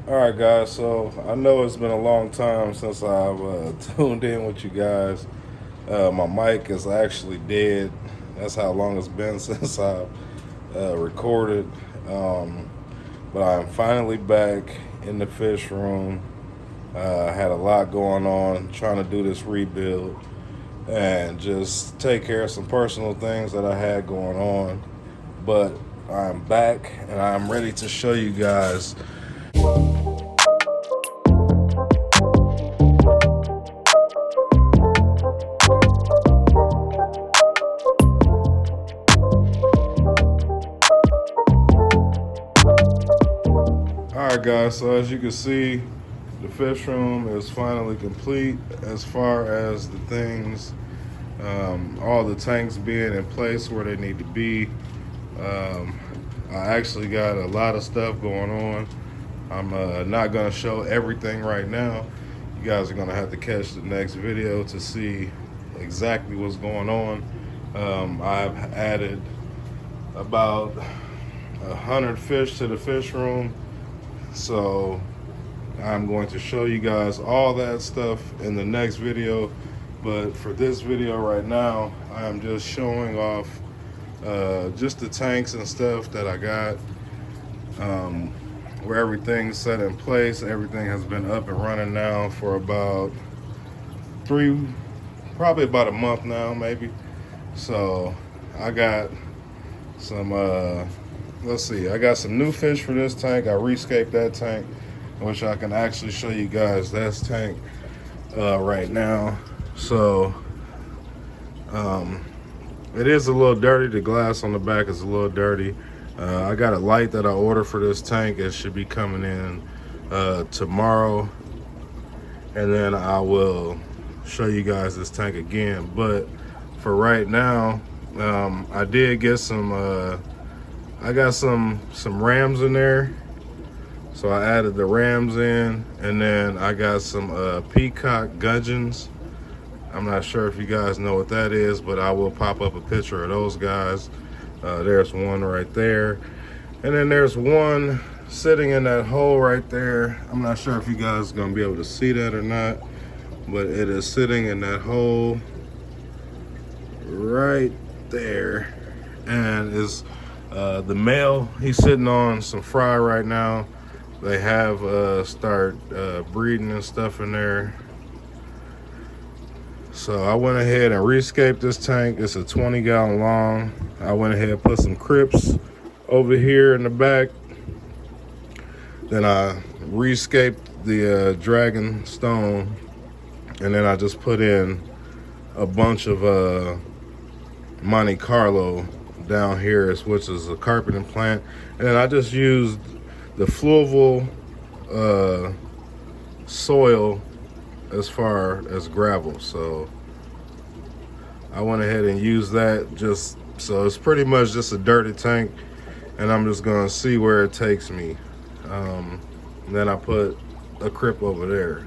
Alright guys, so I know it's been a long time since I've tuned in with you guys. My mic is actually dead. That's how long it's been since I've recorded. Um, but I'm finally back in the fish room. I had a lot going on trying to do this rebuild and just take care of some personal things that I had going on. But I'm back and I'm ready to show you guys. Alright guys, so as you can see, the fish room is finally complete as far as the things, all the tanks being in place where they need to be. I actually got a lot of stuff going on. I'm not going to show everything right now. You guys are going to have to catch the next video to see exactly what's going on. I've added about 100 fish to the fish room. So I'm going to show you guys all that stuff in the next video. But for this video right now, I'm just showing off just the tanks and stuff that I got, where everything's set in place. Everything has been up and running now for about probably about a month now, maybe. So I got some let's see, I got some new fish for this tank. I rescaped that tank, which I can actually show you guys that tank right now. So it is a little dirty. The glass on the back is a little dirty. I got a light that I ordered for this tank. It should be coming in tomorrow, and then I will show you guys this tank again. But for right now, I did get some I got some rams in there, so I added the rams in, and then I got some peacock gudgeons. I'm not sure if you guys know what that is, but I will pop up a picture of those guys. There's one right there, and then there's one sitting in that hole right there. I'm not sure if you guys are gonna be able to see that or not, but it is sitting in that hole right there, and is the male. He's sitting on some fry right now. They have start breeding and stuff in there. So I went ahead and rescaped this tank. It's a 20-gallon long. I went ahead and put some crypts over here in the back. Then I rescaped the dragon stone, and then I just put in a bunch of Monte Carlo down here, which is a carpeting plant, and then I just used the fluvial soil as far as gravel. So I went ahead and used that, just so it's pretty much just a dirty tank, and I'm just gonna see where it takes me. Then I put a crypt over there.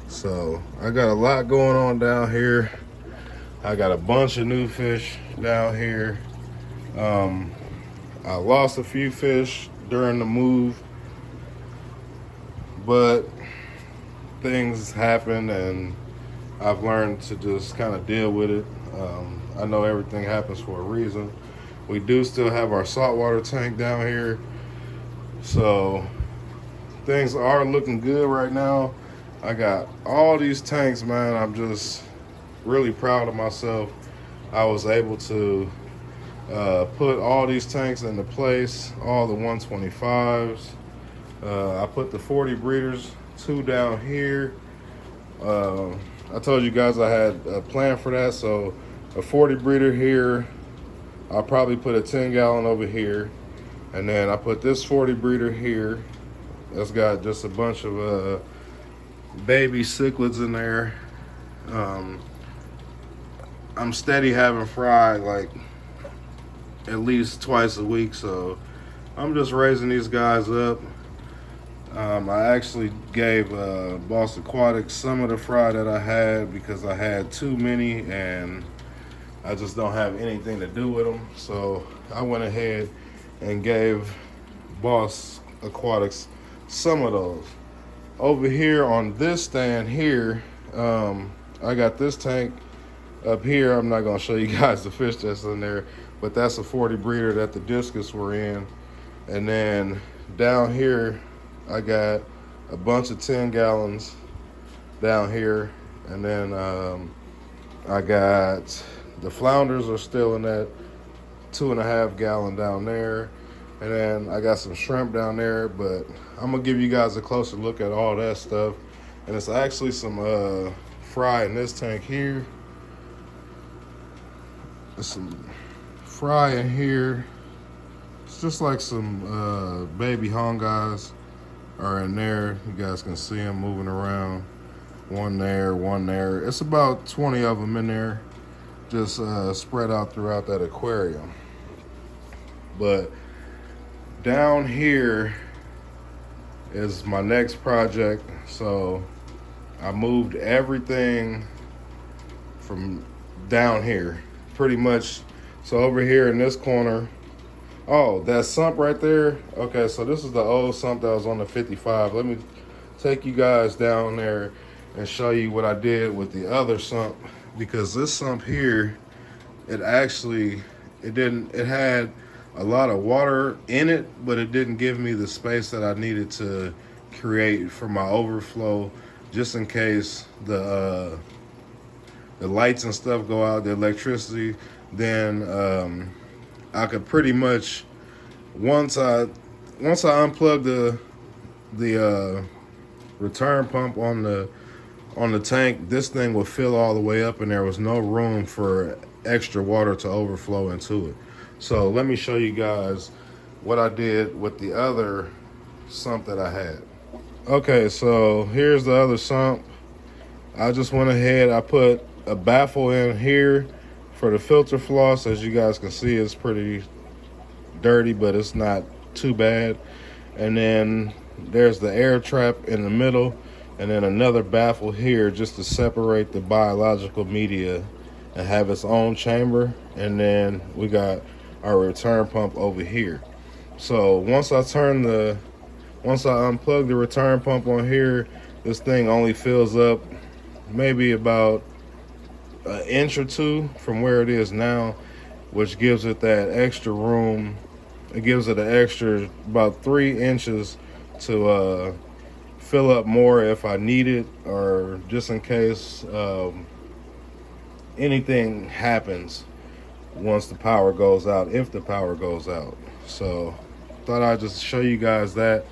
So I got a lot going on down here. I got a bunch of new fish down here. I lost a few fish during the move, but things happen and I've learned to just kind of deal with it. I know everything happens for a reason. We do still have our saltwater tank down here, so things are looking good right now. I got all these tanks, man. I'm just really proud of myself. I was able to put all these tanks into place, all the 125s. I put the 40 breeders, 2 down here. I told you guys I had a plan for that, so a 40 breeder here. I'll probably put a 10-gallon over here, and then I put this 40 breeder here. That's got just a bunch of baby cichlids in there. I'm steady having fry like at least twice a week, so I'm just raising these guys up. I actually gave Boss Aquatics some of the fry that I had because I had too many and I just don't have anything to do with them. So I went ahead and gave Boss Aquatics some of those. Over here on this stand here, I got this tank up here. I'm not gonna show you guys the fish that's in there, but that's a 40 breeder that the discus were in. And then down here, I got a bunch of 10 gallons down here. And then I got the flounders are still in that 2.5 gallon down there. And then I got some shrimp down there, but I'm gonna give you guys a closer look at all that stuff. And it's actually some fry in this tank here. There's some fry in here. It's just like some baby hongas are in there. You guys can see them moving around. One there, one there. It's about 20 of them in there, just spread out throughout that aquarium. But down here is my next project. So I moved everything from down here, pretty much. So over here in this corner, oh, that sump right there. Okay, so this is the old sump that was on the 55. Let me take you guys down there and show you what I did with the other sump, because this sump here, it had a lot of water in it, but it didn't give me the space that I needed to create for my overflow, just in case the lights and stuff go out, the electricity. Then I could pretty much, once I unplug the return pump on the tank, this thing would fill all the way up and there was no room for extra water to overflow into it. So let me show you guys what I did with the other sump that I had. Okay, so here's the other sump. I just went ahead, I put a baffle in here for the filter floss. As you guys can see, it's pretty dirty, but it's not too bad. And then there's the air trap in the middle, and then another baffle here just to separate the biological media and have its own chamber. And then we got our return pump over here. So once I unplug the return pump on here, this thing only fills up maybe about an inch or two from where it is now, which gives it that extra room. It gives it an extra about 3 inches to fill up more if I need it, or just in case anything happens once the power goes out, if the power goes out. So thought I'd just show you guys that.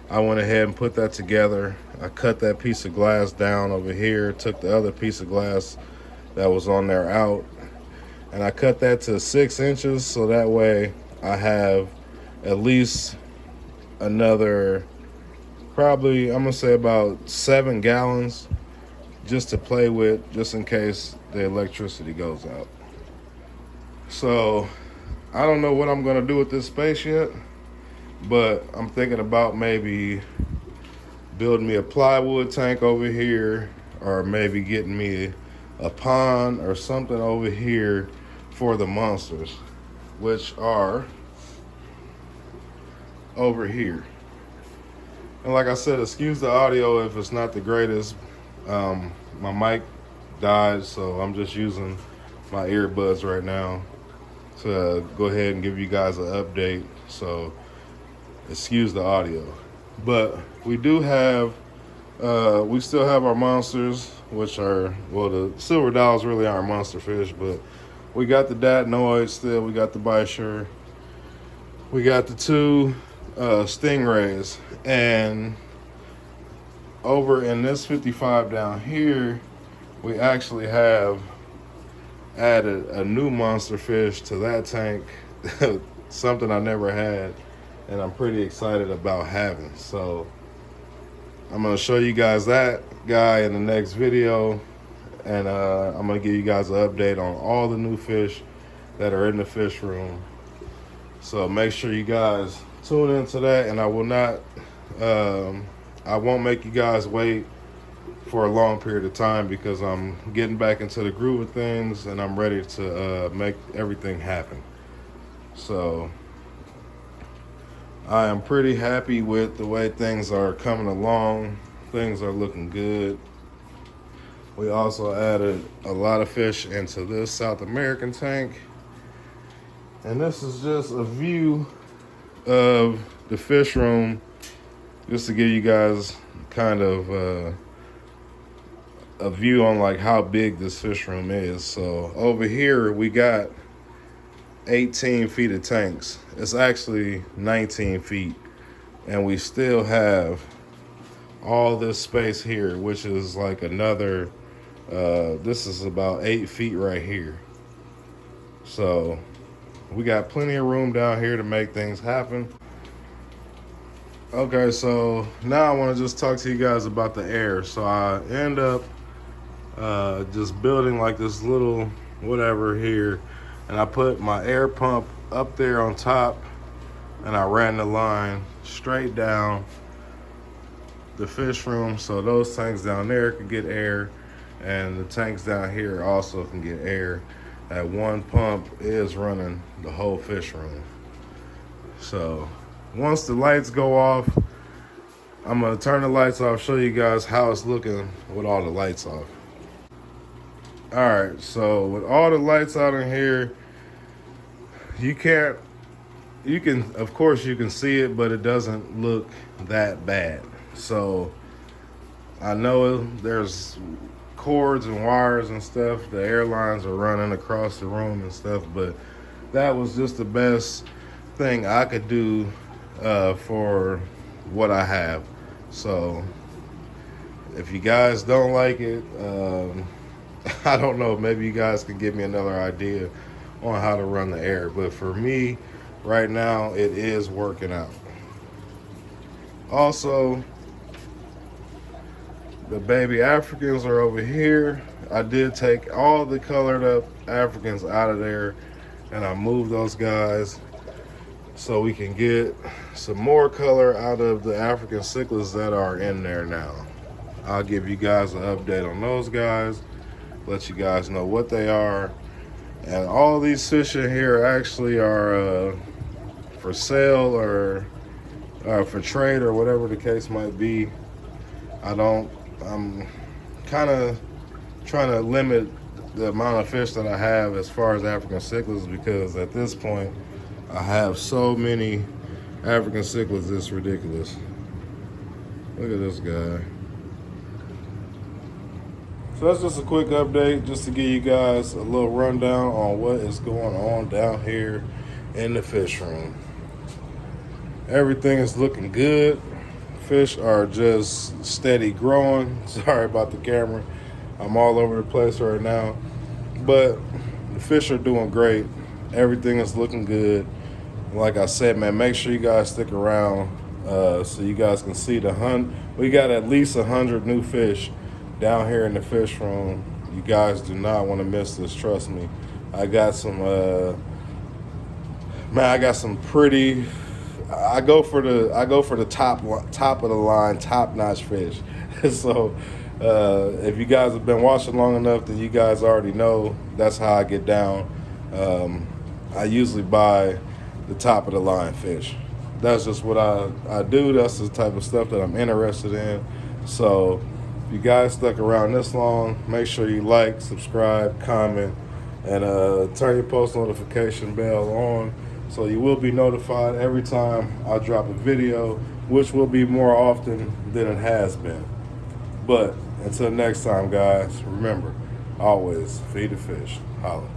I went ahead and put that together. I cut that piece of glass down over here, took the other piece of glass that was on there out, and I cut that to 6 inches, so that way I have at least another, probably, I'm gonna say about 7 gallons just to play with, just in case the electricity goes out. So I don't know what I'm gonna do with this space yet, but I'm thinking about maybe building me a plywood tank over here, or maybe getting me a pond or something over here for the monsters, which are over here. And like I said, excuse the audio if it's not the greatest. My mic died, so I'm just using my earbuds right now to go ahead and give you guys an update. So excuse the audio. But we do have, we still have our monsters, which are, well, the silver dolls really aren't monster fish, but we got the datnoids still, we got the bichir, we got the 2 stingrays. And over in this 55 down here, we actually have added a new monster fish to that tank, something I never had, and I'm pretty excited about having. So I'm gonna show you guys that guy in the next video, and I'm gonna give you guys an update on all the new fish that are in the fish room. So make sure you guys tune into that, and I will not, I won't make you guys wait for a long period of time, because I'm getting back into the groove of things and I'm ready to make everything happen. So I am pretty happy with the way things are coming along. Things are looking good. We also added a lot of fish into this South American tank. And this is just a view of the fish room, just to give you guys kind of a view on like how big this fish room is. So over here we got 18 feet of tanks. It's actually 19 feet. And we still have all this space here, which is like another, this is about 8 feet right here. So we got plenty of room down here to make things happen. Okay, so now I want to just talk to you guys about the air. So I end up just building like this little whatever here, and I put my air pump up there on top, and I ran the line straight down the fish room, so those tanks down there can get air, and the tanks down here also can get air. That one pump is running the whole fish room. So once the lights go off, I'm gonna turn the lights off, show you guys how it's looking with all the lights off. All right, so with all the lights out in here, you can, of course you can see it, but it doesn't look that bad. So I know there's cords and wires and stuff. The airlines are running across the room and stuff, but that was just the best thing I could do for what I have. So if you guys don't like it, I don't know, maybe you guys can give me another idea on how to run the air, but for me right now it is working out. Also, the baby Africans are over here. I did take all the colored up Africans out of there, and I moved those guys so we can get some more color out of the African cichlids that are in there now. I'll give you guys an update on those guys, let you guys know what they are. And all these fish in here actually are for sale or for trade or whatever the case might be. I'm kind of trying to limit the amount of fish that I have as far as African cichlids, because at this point I have so many African cichlids, it's ridiculous. Look at this guy. So that's just a quick update, just to give you guys a little rundown on what is going on down here in the fish room. Everything is looking good. Fish are just steady growing. Sorry about the camera. I'm all over the place right now. But the fish are doing great. Everything is looking good. Like I said, man, make sure you guys stick around so you guys can see the hunt. We got at least 100 new fish down here in the fish room. You guys do not want to miss this, trust me. I got some, I got some pretty, I go for the top of the line, top notch fish. So if you guys have been watching long enough, then you guys already know that's how I get down. I usually buy the top of the line fish. That's just what I do. That's the type of stuff that I'm interested in. So if you guys stuck around this long, make sure you like, subscribe, comment, and turn your post notification bell on, so you will be notified every time I drop a video, which will be more often than it has been. But until next time, guys, remember, always feed the fish. Holla.